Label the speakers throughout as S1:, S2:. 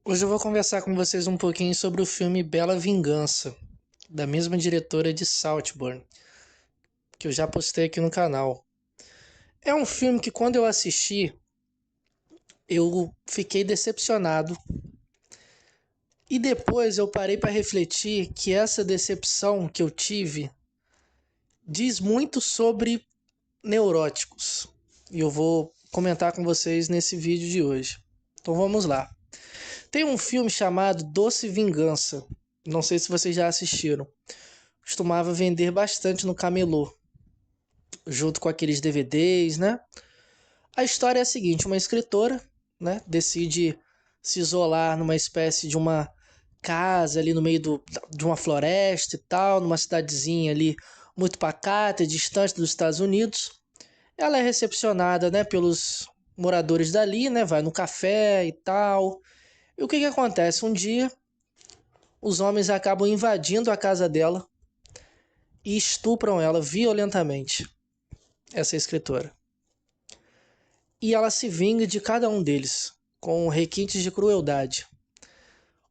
S1: Hoje eu vou conversar com vocês um pouquinho sobre o filme Bela Vingança, da mesma diretora de Saltburn, que eu já postei aqui no canal. É um filme que quando eu assisti, eu fiquei decepcionado. E depois eu parei para refletir que essa decepção que eu tive diz muito sobre neuróticos. E eu vou comentar com vocês nesse vídeo de hoje. Então vamos lá. Tem um filme chamado Doce Vingança. Não sei se vocês já assistiram. Costumava vender bastante no camelô, junto com aqueles DVDs, né? A história é a seguinte: uma escritora, né, decide se isolar numa espécie de uma casa ali no meio de uma floresta e tal, numa cidadezinha ali muito pacata e distante dos Estados Unidos. Ela é recepcionada, né, pelos moradores dali, né, vai no café e tal. E o que que acontece? Um dia, os homens acabam invadindo a casa dela e estupram ela violentamente, essa escritora. E ela se vinga de cada um deles, com requintes de crueldade.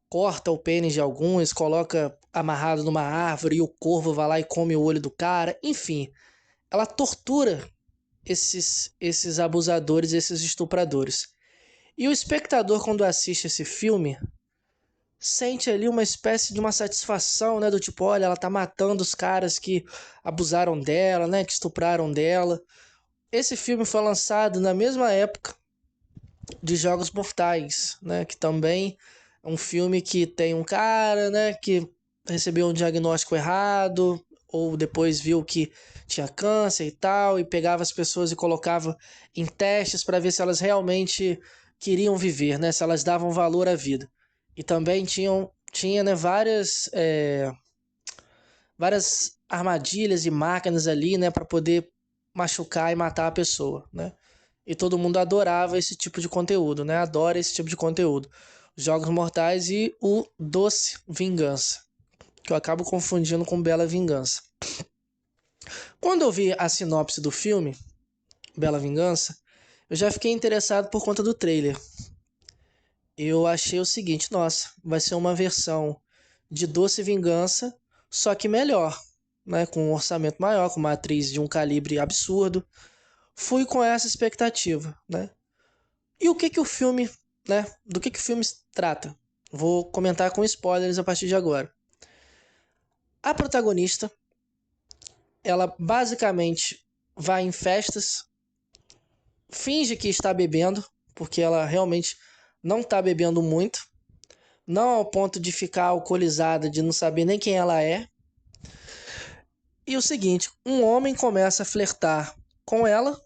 S1: Corta o pênis de alguns, coloca amarrado numa árvore e o corvo vai lá e come o olho do cara. Enfim, ela tortura esses abusadores, esses estupradores. E o espectador, quando assiste esse filme, sente ali uma espécie de uma satisfação, né? Do tipo, olha, ela tá matando os caras que abusaram dela, né? Que estupraram dela. Esse filme foi lançado na mesma época de Jogos Mortais, né? Que também é um filme que tem um cara, né? Que recebeu um diagnóstico errado, ou depois viu que tinha câncer e tal, e pegava as pessoas e colocava em testes para ver se elas realmente queriam viver, né? Se elas davam valor à vida. E também tinha né, várias armadilhas e máquinas ali, né? Para poder machucar e matar a pessoa, né? E todo mundo adorava esse tipo de conteúdo, né? Adora esse tipo de conteúdo. Jogos Mortais e o Doce Vingança, que eu acabo confundindo com Bela Vingança. Quando eu vi a sinopse do filme, Bela Vingança, eu já fiquei interessado por conta do trailer. Eu achei o seguinte, nossa, vai ser uma versão de Doce Vingança, só que melhor, né? Com um orçamento maior, com uma atriz de um calibre absurdo. Fui com essa expectativa, né? E o que que o filme, né? Do que o filme trata? Vou comentar com spoilers a partir de agora. A protagonista, ela basicamente vai em festas, finge que está bebendo, porque ela realmente não está bebendo muito, não ao ponto de ficar alcoolizada, de não saber nem quem ela é. E o seguinte, um homem começa a flertar com ela,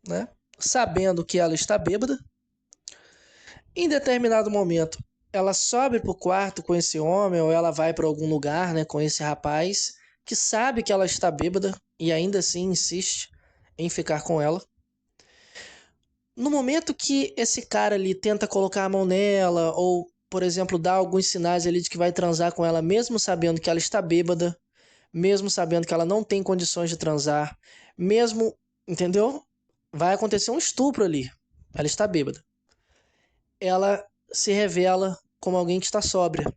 S1: né? Sabendo que ela está bêbada. Em determinado momento, ela sobe pro quarto com esse homem ou ela vai para algum lugar, né, com esse rapaz que sabe que ela está bêbada e ainda assim insiste em ficar com ela. No momento que esse cara ali tenta colocar a mão nela ou, por exemplo, dá alguns sinais ali de que vai transar com ela, mesmo sabendo que ela está bêbada, mesmo sabendo que ela não tem condições de transar, mesmo, entendeu? Vai acontecer um estupro ali. Ela está bêbada. Ela se revela como alguém que está sóbria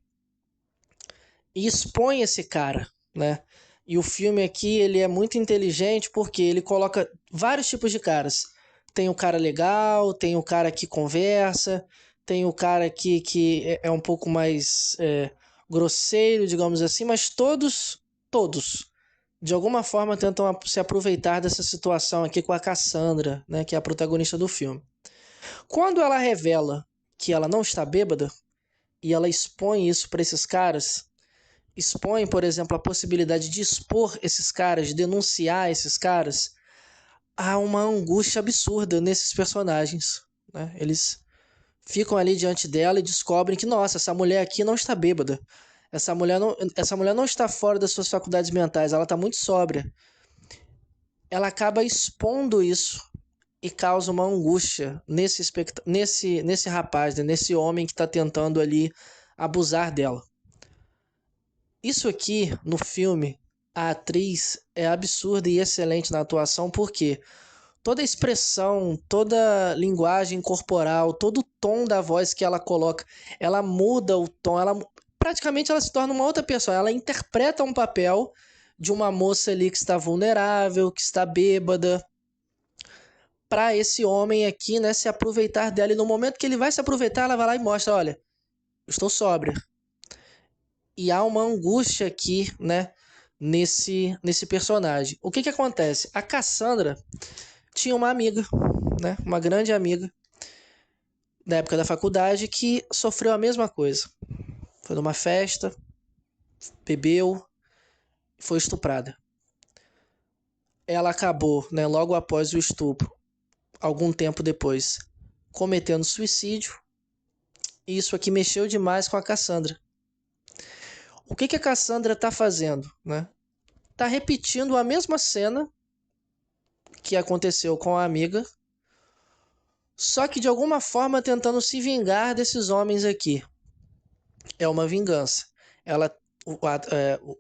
S1: e expõe esse cara, né? E o filme aqui, ele é muito inteligente porque ele coloca vários tipos de caras. Tem o cara legal, tem o cara que conversa, tem o cara que é um pouco mais grosseiro, digamos assim, mas todos, de alguma forma tentam se aproveitar dessa situação aqui com a Cassandra, né, que é a protagonista do filme. Quando ela revela que ela não está bêbada e ela expõe isso para esses caras, expõe, por exemplo, a possibilidade de expor esses caras, de denunciar esses caras, há uma angústia absurda nesses personagens, né? Eles ficam ali diante dela e descobrem que, nossa, essa mulher aqui não está bêbada. Essa mulher não está fora das suas faculdades mentais, ela está muito sóbria. Ela acaba expondo isso e causa uma angústia nesse rapaz, né? Nesse homem que está tentando ali abusar dela. Isso aqui, no filme, a atriz é absurda e excelente na atuação, porque toda a expressão, toda a linguagem corporal, todo o tom da voz que ela coloca, ela muda o tom, praticamente ela se torna uma outra pessoa, ela interpreta um papel de uma moça ali que está vulnerável, que está bêbada, para esse homem aqui, né, se aproveitar dela. E no momento que ele vai se aproveitar, ela vai lá e mostra, olha, eu estou sóbria. E há uma angústia aqui, né, nesse personagem. O que que acontece? A Cassandra tinha uma amiga, né, uma grande amiga, da época da faculdade, que sofreu a mesma coisa. Foi numa festa, bebeu, foi estuprada. Ela acabou, né, logo após o estupro, algum tempo depois, cometendo suicídio. E isso aqui mexeu demais com a Cassandra. O que que a Cassandra está fazendo, né? Tá repetindo a mesma cena que aconteceu com a amiga, só que de alguma forma tentando se vingar desses homens aqui. É uma vingança. Ela,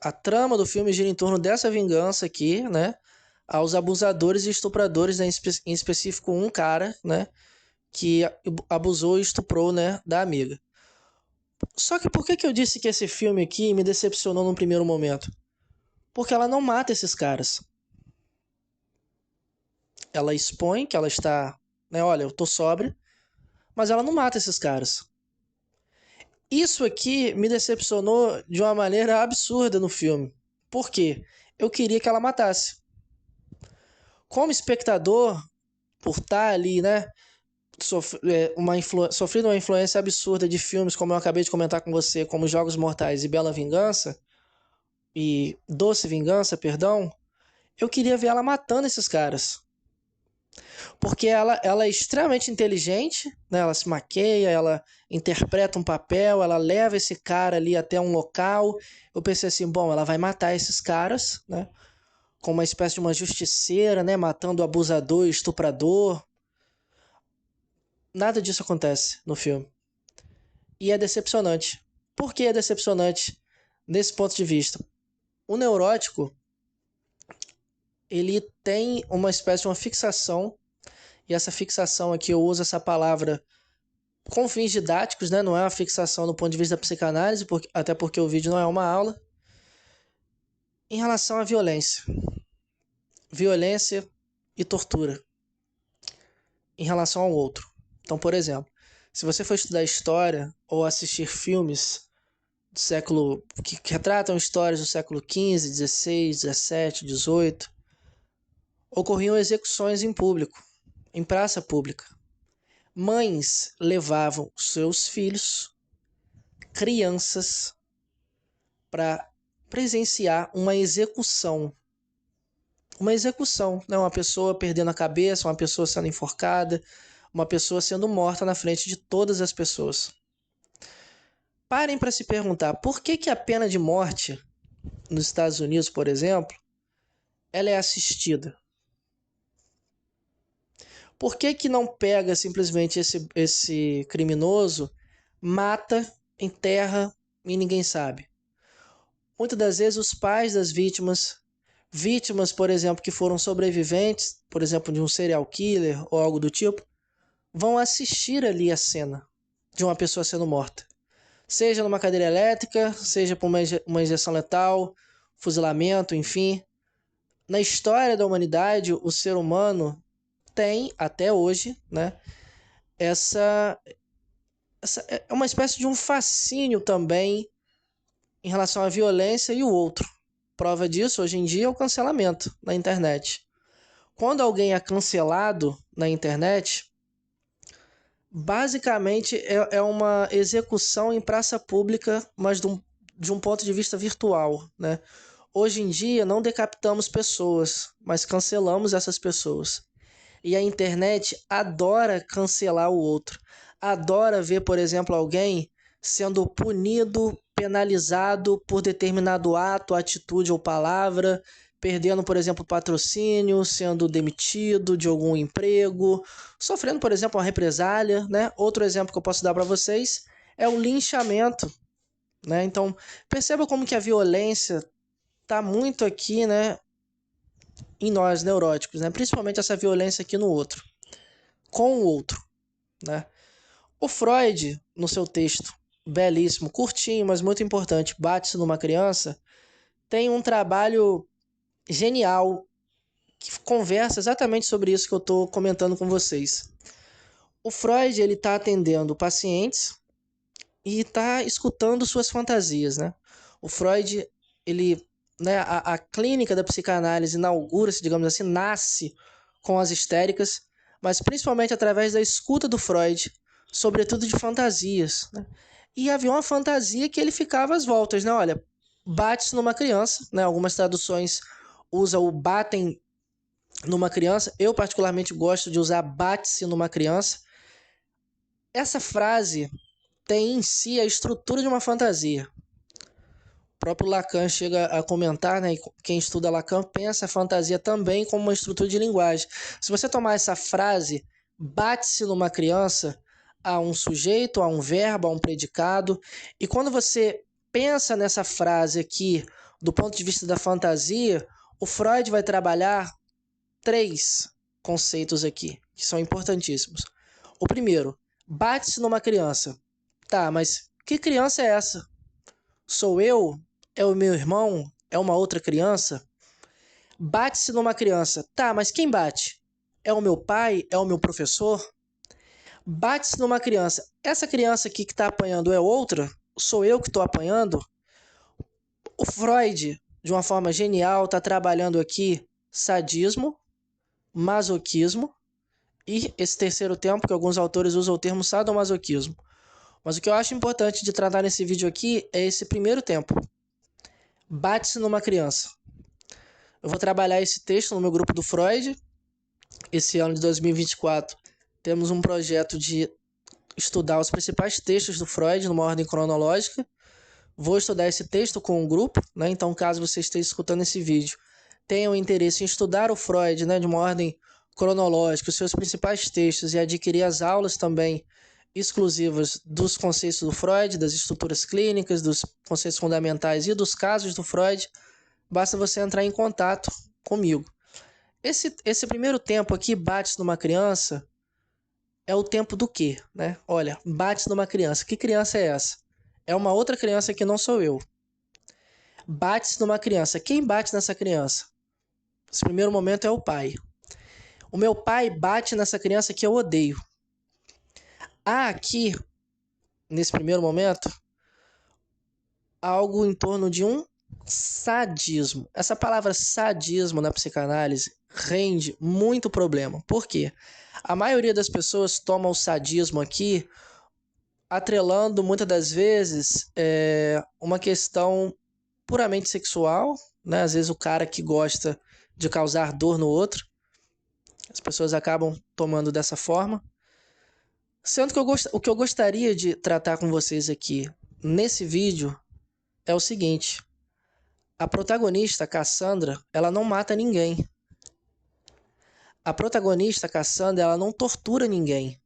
S1: a trama do filme gira em torno dessa vingança aqui, né? Aos abusadores e estupradores, né? Em específico um cara, né? Que abusou e estuprou, né? Da amiga. Só que por que eu disse que esse filme aqui me decepcionou num primeiro momento? Porque ela não mata esses caras. Ela expõe que ela está, né? Olha, eu tô sóbria, mas ela não mata esses caras. Isso aqui me decepcionou de uma maneira absurda no filme. Por quê? Eu queria que ela matasse. Como espectador, por estar ali, né? Sofrendo uma influência absurda de filmes, como eu acabei de comentar com você, como Jogos Mortais e Bela Vingança, e Doce Vingança, perdão, eu queria ver ela matando esses caras. Porque ela é extremamente inteligente, né? Ela se maqueia, ela interpreta um papel, ela leva esse cara ali até um local. Eu pensei assim, bom, ela vai matar esses caras, né? Com uma espécie de uma justiceira, né? Matando o abusador e estuprador. Nada disso acontece no filme. E é decepcionante. Por que é decepcionante nesse ponto de vista? O neurótico, ele tem uma espécie de uma fixação, e essa fixação aqui eu uso essa palavra com fins didáticos, né? Não é uma fixação do ponto de vista da psicanálise, até porque o vídeo não é uma aula, em relação à violência. Violência e tortura em relação ao outro. Então, por exemplo, se você for estudar história ou assistir filmes do século que retratam histórias do século XV, XVI, XVII, XVIII, ocorriam execuções em público, em praça pública. Mães levavam seus filhos, crianças, para presenciar uma execução. Uma execução, né? Uma pessoa perdendo a cabeça, uma pessoa sendo enforcada, uma pessoa sendo morta na frente de todas as pessoas. Parem para se perguntar por que a pena de morte nos Estados Unidos, por exemplo, ela é assistida. Por que não pega simplesmente esse criminoso, mata, enterra e ninguém sabe? Muitas das vezes os pais das vítimas, por exemplo, que foram sobreviventes, por exemplo, de um serial killer ou algo do tipo, vão assistir ali a cena de uma pessoa sendo morta. Seja numa cadeira elétrica, seja por uma injeção letal, fuzilamento, enfim. Na história da humanidade, o ser humano tem, até hoje, né, essa é uma espécie de um fascínio também em relação à violência e o outro. Prova disso, hoje em dia, é o cancelamento na internet. Quando alguém é cancelado na internet, basicamente é uma execução em praça pública, mas de um ponto de vista virtual, né? Hoje em dia não decapitamos pessoas, mas cancelamos essas pessoas. E a internet adora cancelar o outro. Adora ver, por exemplo, alguém sendo punido, penalizado por determinado ato, atitude ou palavra, perdendo, por exemplo, patrocínio, sendo demitido de algum emprego, sofrendo, por exemplo, uma represália, né? Outro exemplo que eu posso dar para vocês é o linchamento, né? Então, perceba como que a violência está muito aqui, né, em nós, neuróticos, né? Principalmente essa violência aqui no outro, com o outro, né? O Freud, no seu texto belíssimo, curtinho, mas muito importante, Bate-se numa Criança, tem um trabalho genial que conversa exatamente sobre isso que eu estou comentando com vocês. O Freud, ele está atendendo pacientes e está escutando suas fantasias, né? O Freud, ele, né, a clínica da psicanálise inaugura-se, digamos assim, nasce com as histéricas, mas principalmente através da escuta do Freud, sobretudo de fantasias, né? E havia uma fantasia que ele ficava às voltas, né? Olha, bate-se numa criança, né? Algumas traduções usam o batem numa criança. Eu particularmente gosto de usar bate-se numa criança. Essa frase tem em si a estrutura de uma fantasia. O próprio Lacan chega a comentar, né? E quem estuda Lacan pensa a fantasia também como uma estrutura de linguagem. Se você tomar essa frase, bate-se numa criança, a um sujeito, a um verbo, a um predicado, e quando você pensa nessa frase aqui, do ponto de vista da fantasia, o Freud vai trabalhar 3 conceitos aqui, que são importantíssimos. O primeiro, bate-se numa criança. Tá, mas que criança é essa? Sou eu? É o meu irmão? É uma outra criança? Bate-se numa criança. Tá, mas quem bate? É o meu pai? É o meu professor? Bate-se numa criança. Essa criança aqui que está apanhando é outra? Sou eu que estou apanhando? O Freud, de uma forma genial, está trabalhando aqui sadismo, masoquismo e esse terceiro tempo, que alguns autores usam o termo sadomasoquismo. Mas o que eu acho importante de tratar nesse vídeo aqui é esse primeiro tempo. Bate-se numa criança. Eu vou trabalhar esse texto no meu grupo do Freud. Esse ano de 2024 temos um projeto de estudar os principais textos do Freud numa ordem cronológica. Vou estudar esse texto com um grupo, né? Então, caso você esteja escutando esse vídeo, tenham interesse em estudar o Freud, né, de uma ordem cronológica, os seus principais textos e adquirir as aulas também exclusivas dos conceitos do Freud, das estruturas clínicas, dos conceitos fundamentais e dos casos do Freud, basta você entrar em contato comigo. Esse primeiro tempo aqui, bate numa criança, é o tempo do quê, né? Olha, bate numa criança. Que criança é essa? É uma outra criança que não sou eu. Bate-se numa criança. Quem bate nessa criança? Esse primeiro momento é o pai. O meu pai bate nessa criança que eu odeio. Há aqui, nesse primeiro momento, algo em torno de um sadismo. Essa palavra sadismo na psicanálise rende muito problema. Por quê? A maioria das pessoas toma o sadismo aqui atrelando muitas das vezes uma questão puramente sexual, né? Às vezes o cara que gosta de causar dor no outro, as pessoas acabam tomando dessa forma. Sendo que o que eu gostaria de tratar com vocês aqui nesse vídeo é o seguinte: a protagonista, Cassandra, ela não mata ninguém. A protagonista, Cassandra, ela não tortura ninguém.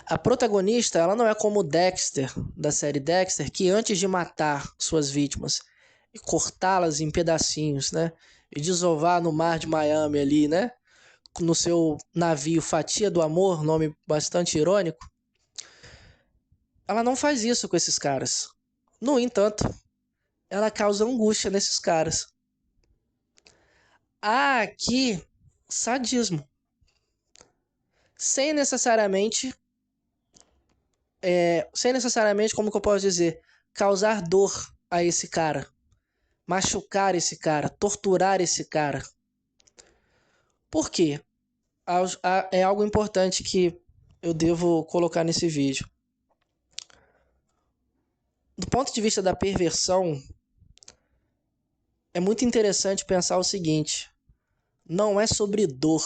S1: A protagonista, ela não é como Dexter, da série Dexter, que antes de matar suas vítimas e cortá-las em pedacinhos, né? E desovar no mar de Miami ali, né? No seu navio Fatia do Amor, nome bastante irônico. Ela não faz isso com esses caras. No entanto, ela causa angústia nesses caras. Há aqui sadismo. Sem necessariamente, como que eu posso dizer, causar dor a esse cara, machucar esse cara, torturar esse cara. Por quê? É algo importante que eu devo colocar nesse vídeo. Do ponto de vista da perversão, é muito interessante pensar o seguinte: não é sobre dor,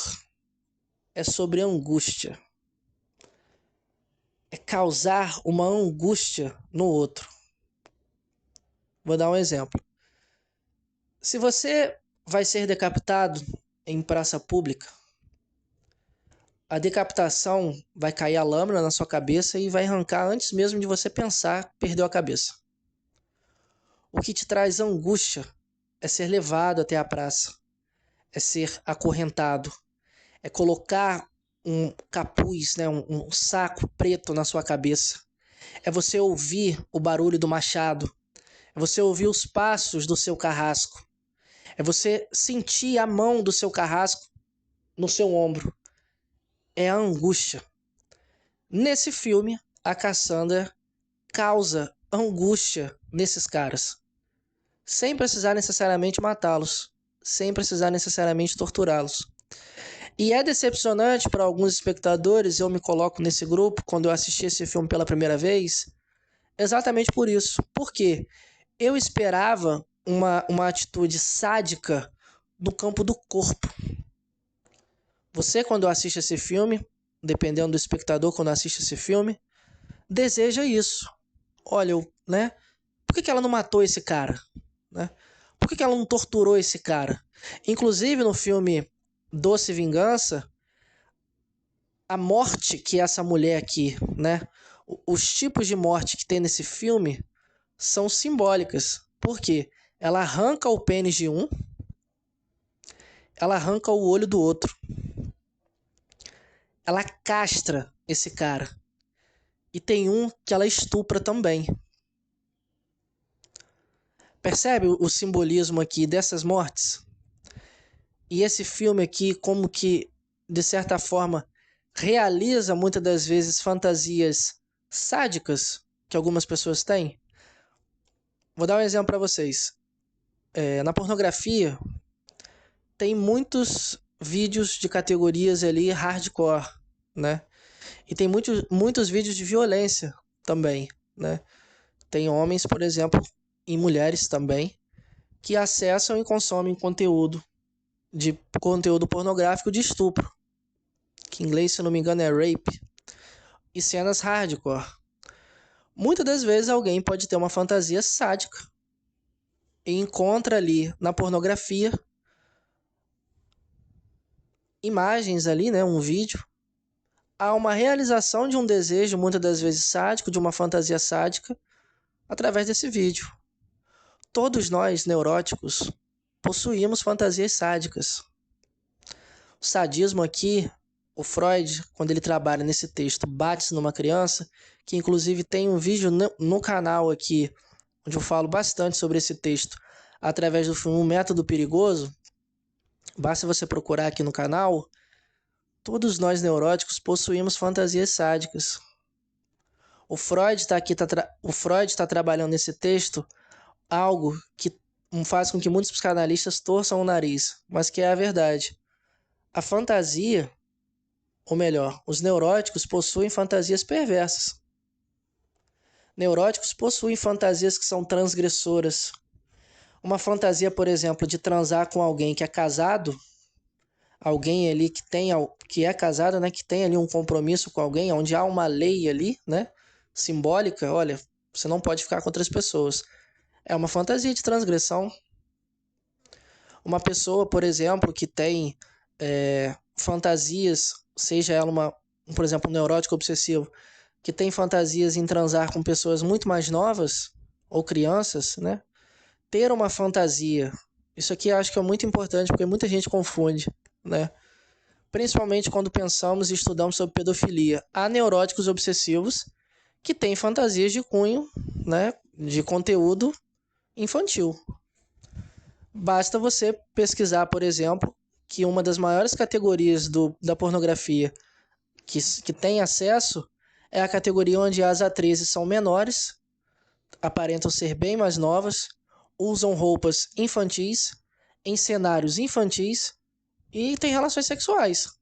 S1: é sobre angústia. É causar uma angústia no outro. Vou dar um exemplo. Se você vai ser decapitado em praça pública, a decapitação vai cair a lâmina na sua cabeça e vai arrancar antes mesmo de você pensar que perdeu a cabeça. O que te traz angústia é ser levado até a praça. é ser acorrentado, é colocar um capuz, né, um saco preto na sua cabeça. É você ouvir o barulho do machado, é você ouvir os passos do seu carrasco, é você sentir a mão do seu carrasco no seu ombro. É a angústia. Nesse filme, a Cassandra causa angústia nesses caras, sem precisar necessariamente matá-los, sem precisar necessariamente torturá-los. E é decepcionante para alguns espectadores, eu me coloco nesse grupo, quando eu assisti esse filme pela primeira vez, exatamente por isso. Por quê? Eu esperava uma atitude sádica no campo do corpo. Você, quando assiste esse filme, dependendo do espectador, quando assiste esse filme, deseja isso. Olha, né? Por que ela não matou esse cara? Né? Por que ela não torturou esse cara? Inclusive, no filme Doce Vingança, a morte que essa mulher aqui, né? Os tipos de morte que tem nesse filme são simbólicas. Por quê? Ela arranca o pênis de um, ela arranca o olho do outro. Ela castra esse cara. E tem um que ela estupra também. Percebe o simbolismo aqui dessas mortes? E esse filme aqui, como que, de certa forma, realiza muitas das vezes fantasias sádicas que algumas pessoas têm. Vou dar um exemplo para vocês. Na pornografia, tem muitos vídeos de categorias ali hardcore, né? E tem muitos vídeos de violência também, né? Tem homens, por exemplo, e mulheres também, que acessam e consomem conteúdo pornográfico de estupro, que em inglês, se não me engano, é rape, e cenas hardcore. Muitas das vezes alguém pode ter uma fantasia sádica e encontra ali na pornografia imagens ali, né, um vídeo, há uma realização de um desejo, muitas das vezes sádico, de uma fantasia sádica, através desse vídeo. Todos nós, neuróticos, possuímos fantasias sádicas. O sadismo aqui, o Freud, quando ele trabalha nesse texto, Bate-se numa Criança, que inclusive tem um vídeo no canal aqui, onde eu falo bastante sobre esse texto, através do filme Um Método Perigoso. Basta você procurar aqui no canal. Todos nós neuróticos possuímos fantasias sádicas. O Freud está trabalhando nesse texto algo que faz com que muitos psicanalistas torçam o nariz, mas que é a verdade. A fantasia, ou melhor, os neuróticos possuem fantasias perversas. Neuróticos possuem fantasias que são transgressoras. Uma fantasia, por exemplo, de transar com alguém que é casado, alguém ali que é casado, né, que tem ali um compromisso com alguém, onde há uma lei ali, né, simbólica, olha, você não pode ficar com outras pessoas. É uma fantasia de transgressão. Uma pessoa, por exemplo, que tem fantasias, seja ela por exemplo, um neurótico obsessivo, que tem fantasias em transar com pessoas muito mais novas, ou crianças, né? Ter uma fantasia. Isso aqui eu acho que é muito importante, porque muita gente confunde, né? Principalmente quando pensamos e estudamos sobre pedofilia. Há neuróticos obsessivos que têm fantasias de cunho, né, de conteúdo infantil. Basta você pesquisar, por exemplo, que uma das maiores categorias da pornografia que tem acesso é a categoria onde as atrizes são menores, aparentam ser bem mais novas, usam roupas infantis, em cenários infantis e têm relações sexuais.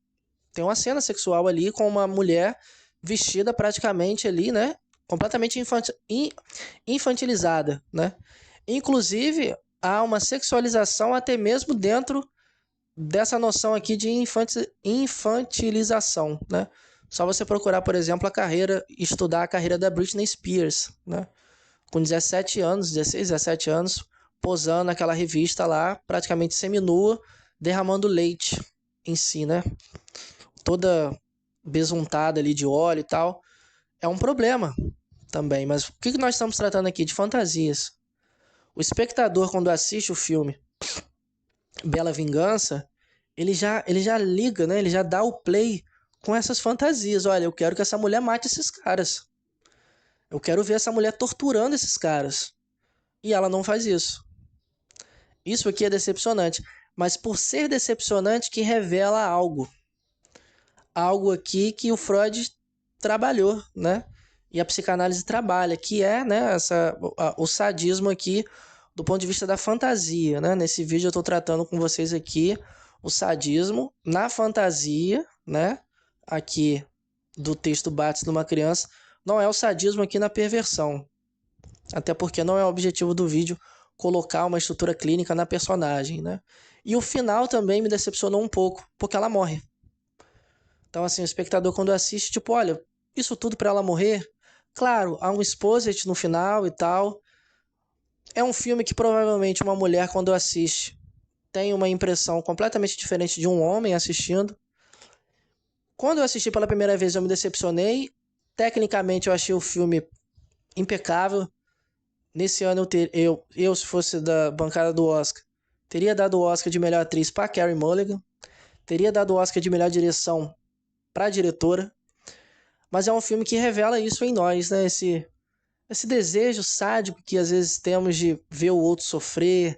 S1: Tem uma cena sexual ali com uma mulher vestida praticamente ali, né? Completamente infantilizada, né? Inclusive, há uma sexualização até mesmo dentro dessa noção aqui de infantilização, né? Só você procurar, por exemplo, estudar a carreira da Britney Spears, né? Com 17 anos, 16, 17 anos, posando naquela revista lá, praticamente seminua, derramando leite em si, né? Toda besuntada ali de óleo e tal. É um problema também, mas o que nós estamos tratando aqui? De fantasias. O espectador, quando assiste o filme Bela Vingança, ele já liga, né? Ele já dá o play com essas fantasias. Olha, eu quero que essa mulher mate esses caras. Eu quero ver essa mulher torturando esses caras. E ela não faz isso. Isso aqui é decepcionante. Mas por ser decepcionante que revela algo. Algo aqui que o Freud trabalhou, né? E a psicanálise trabalha, que é, né, o sadismo aqui do ponto de vista da fantasia, né? Nesse vídeo eu estou tratando com vocês aqui o sadismo na fantasia, né? Aqui do texto Bates de uma criança, não é o sadismo aqui na perversão. Até porque não é o objetivo do vídeo colocar uma estrutura clínica na personagem, né? E o final também me decepcionou um pouco, porque ela morre. Então, assim, o espectador quando assiste, tipo, olha, isso tudo pra ela morrer? Claro, há um exposit no final e tal. É um filme que provavelmente uma mulher, quando assiste, tem uma impressão completamente diferente de um homem assistindo. Quando eu assisti pela primeira vez, eu me decepcionei. Tecnicamente, eu achei o filme impecável. Nesse ano, se fosse da bancada do Oscar, teria dado o Oscar de melhor atriz para Carey Mulligan. Teria dado o Oscar de melhor direção para a diretora. Mas é um filme que revela isso em nós, né? Esse desejo sádico que às vezes temos de ver o outro sofrer,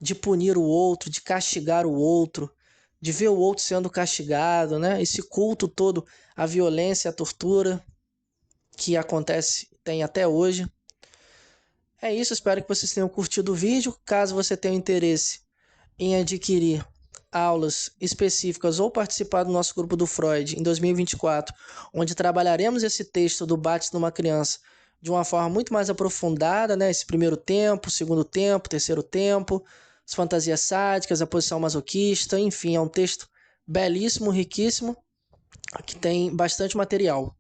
S1: de punir o outro, de castigar o outro, de ver o outro sendo castigado, né? Esse culto todo à violência, à tortura que acontece, tem até hoje. É isso, espero que vocês tenham curtido o vídeo. Caso você tenha interesse em adquirir aulas específicas ou participar do nosso grupo do Freud em 2024, onde trabalharemos esse texto do Bates numa criança de uma forma muito mais aprofundada, né? Esse primeiro tempo, segundo tempo, terceiro tempo, as fantasias sádicas, a posição masoquista, enfim, é um texto belíssimo, riquíssimo, que tem bastante material.